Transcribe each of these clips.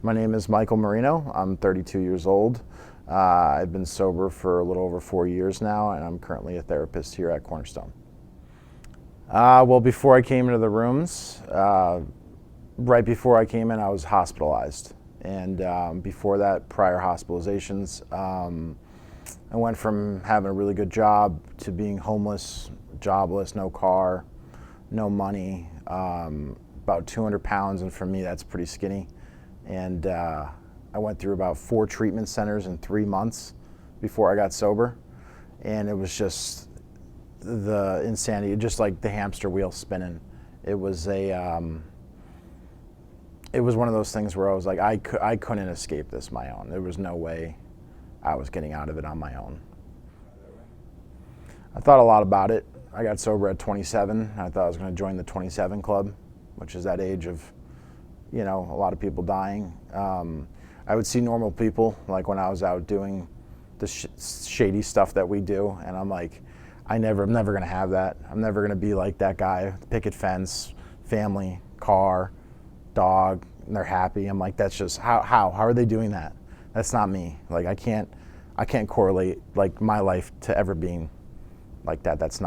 My name is Michael Marino. I'm 32 years old. I've been sober for a little over 4 years now, and I'm currently a therapist here at Cornerstone. Well, before I came into the rooms, right before I came in, I was hospitalized. And before that, prior hospitalizations, I went from having a really good job to being homeless, jobless, no car, no money, about 200 pounds, and for me, that's pretty skinny. And I went through about 4 treatment centers in 3 months before I got sober. And it was just the insanity, just like the hamster wheel spinning. It was one of those things where I was like, I couldn't escape this my own. There was no way I was getting out of it on my own. I thought a lot about it. I got sober at 27. I thought I was going to join the 27 club, which is that age of, a lot of people dying. I would see normal people, like when I was out doing the shady stuff that we do, and I'm like, I'm never going to have that. I'm never going to be like that guy, picket fence, family, car, dog, and they're happy. I'm like, that's just, how are they doing that? That's not me. Like, I can't correlate like my life to ever being like that. That's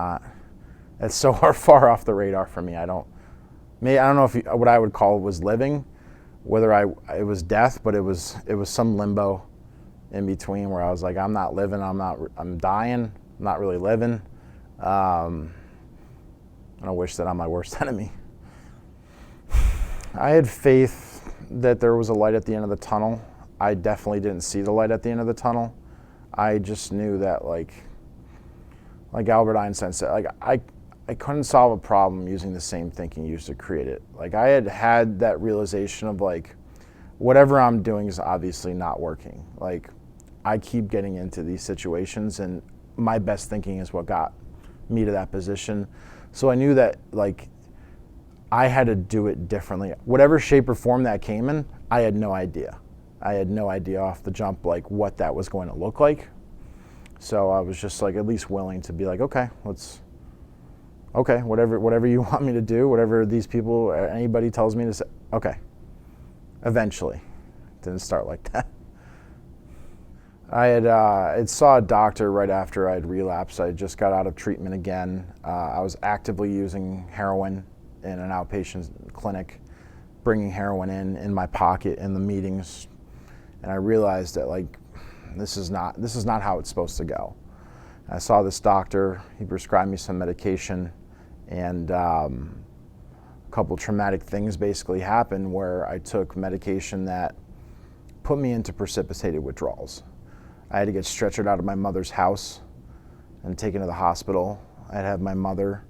so far off the radar for me. I don't know if what I would call was living, whether it was death, but it was some limbo in between where I was like, I'm not living, I'm dying, I'm not really living. I wish that I'm my worst enemy. I had faith that there was a light at the end of the tunnel. I definitely didn't see the light at the end of the tunnel. I just knew that, like Albert Einstein said, like I couldn't solve a problem using the same thinking used to create it. Like, I had that realization of, like, whatever I'm doing is obviously not working. Like, I keep getting into these situations, and my best thinking is what got me to that position. So I knew that, like, I had to do it differently. Whatever shape or form that came in, I had no idea. I had no idea off the jump, like, what that was going to look like. So I was just, like, at least willing to be like, okay, whatever you want me to do, whatever these people or anybody tells me to say, okay. Eventually. It didn't start like that. I saw a doctor right after I'd relapsed. I just got out of treatment again. I was actively using heroin in an outpatient clinic, bringing heroin in my pocket in the meetings, and I realized that, like, this is not how it's supposed to go. I saw this doctor. He prescribed me some medication, and a couple traumatic things basically happened where I took medication that put me into precipitated withdrawals. I had to get stretchered out of my mother's house and taken to the hospital. I'd have my mother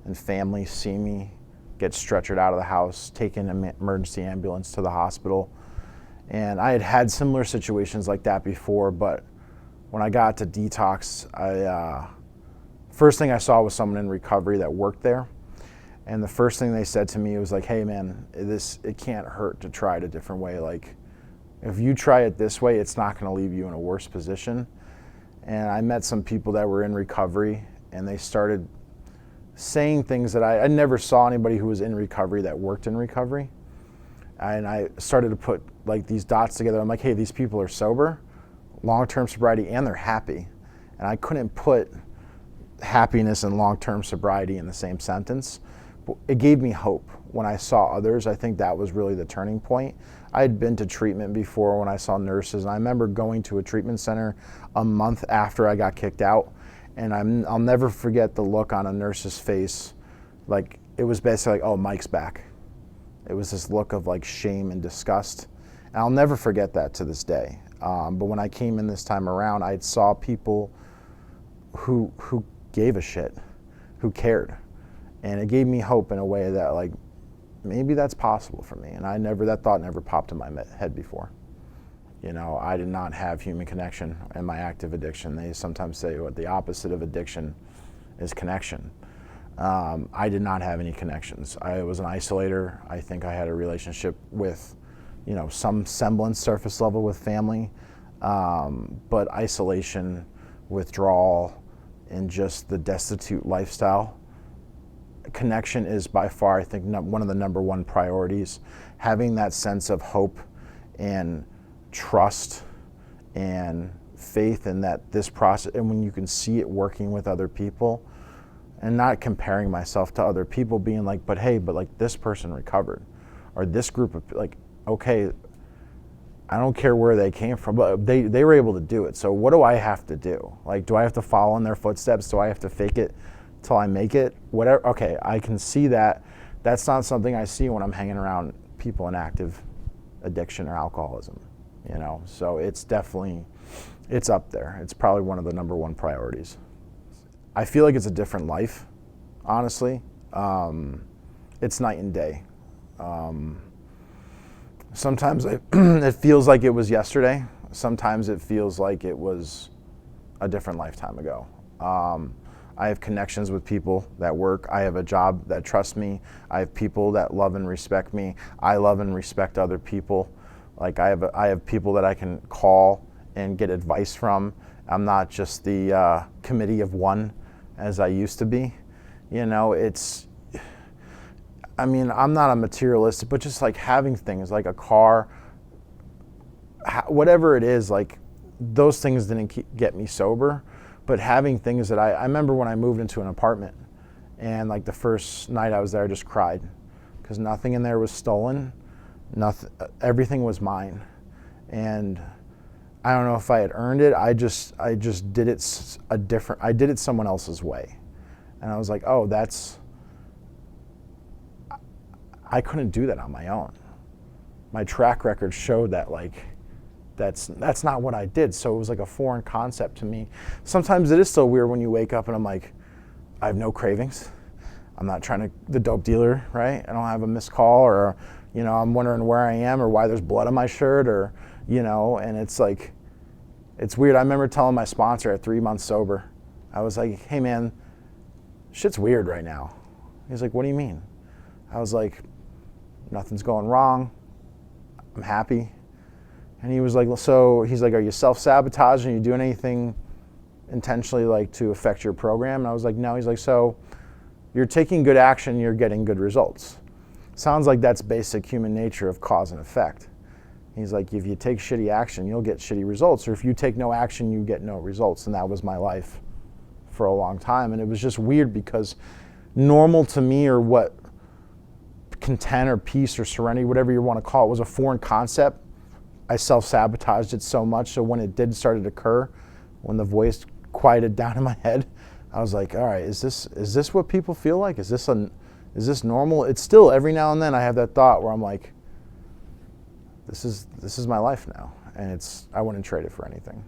and family see me get stretchered out of the house, taken an emergency ambulance to the hospital. And I had similar situations like that before, but when I got to detox, first thing I saw was someone in recovery that worked there. And the first thing they said to me was like, hey man, it can't hurt to try it a different way. Like, if you try it this way, it's not gonna leave you in a worse position. And I met some people that were in recovery, and they started saying things that I never saw anybody who was in recovery that worked in recovery. And I started to put, like, these dots together. I'm like, hey, these people are sober, long-term sobriety, and they're happy. And I couldn't put happiness and long-term sobriety in the same sentence. But it gave me hope when I saw others. I think that was really the turning point. I had been to treatment before when I saw nurses, and I remember going to a treatment center a month after I got kicked out, and I'll never forget the look on a nurse's face. Like, it was basically like, oh, Mike's back. It was this look of, like, shame and disgust. And I'll never forget that to this day. But when I came in this time around, I saw people who gave a shit, who cared. And it gave me hope in a way that, like, maybe that's possible for me. And that thought never popped in my head before. I did not have human connection in my active addiction. They sometimes say what the opposite of addiction is connection. I did not have any connections. I was an isolator. I think I had a relationship with, some semblance, surface level with family, but isolation, withdrawal, and just the destitute lifestyle. Connection is by far, I think, one of the number one priorities. Having that sense of hope and trust and faith in that this process, and when you can see it working with other people, and not comparing myself to other people, being like, but hey, but like this person recovered, or this group of, like, okay, I don't care where they came from, but they were able to do it. So what do I have to do? Like, do I have to follow in their footsteps? Do I have to fake it till I make it? Whatever. Okay, I can see that. That's not something I see when I'm hanging around people in active addiction or alcoholism, you know? So it's definitely, it's up there. It's probably one of the number one priorities. I feel like it's a different life, honestly. It's night and day. Sometimes it feels like it was yesterday. Sometimes it feels like it was a different lifetime ago. I have connections with people that work. I have a job that trusts me. I have people that love and respect me. I love and respect other people. Like I have people that I can call and get advice from. I'm not just the committee of one as I used to be. You know, I mean, I'm not a materialistic, but just like having things like a car, whatever it is, like those things didn't get me sober, but having things that I remember when I moved into an apartment, and like the first night I was there, I just cried because nothing in there was stolen, everything was mine. And I don't know if I had earned it. I just did it I did it someone else's way. And I was like, oh, I couldn't do that on my own. My track record showed that, like, that's not what I did. So it was like a foreign concept to me. Sometimes it is so weird when you wake up and I'm like, I have no cravings. I'm not trying to, the dope dealer, right? I don't have a missed call, or, you know, I'm wondering where I am or why there's blood on my shirt, or, you know, and it's like, it's weird. I remember telling my sponsor at 3 months sober, I was like, hey man, shit's weird right now. He's like, what do you mean? I was like, nothing's going wrong. I'm happy. And he was like, so he's like, are you self-sabotaging? Are you doing anything intentionally like to affect your program? And I was like, no. He's like, so you're taking good action, you're getting good results. Sounds like that's basic human nature of cause and effect. He's like, if you take shitty action, you'll get shitty results. Or if you take no action, you get no results. And that was my life for a long time. And it was just weird because normal to me, or what content or peace or serenity, whatever you want to call it, was a foreign concept. I self-sabotaged it so much, so when it did start to occur, when the voice quieted down in my head, I was like, all right, is this what people feel like? Is this normal? It's still, every now and then I have that thought where I'm like, this is my life now, and I wouldn't trade it for anything.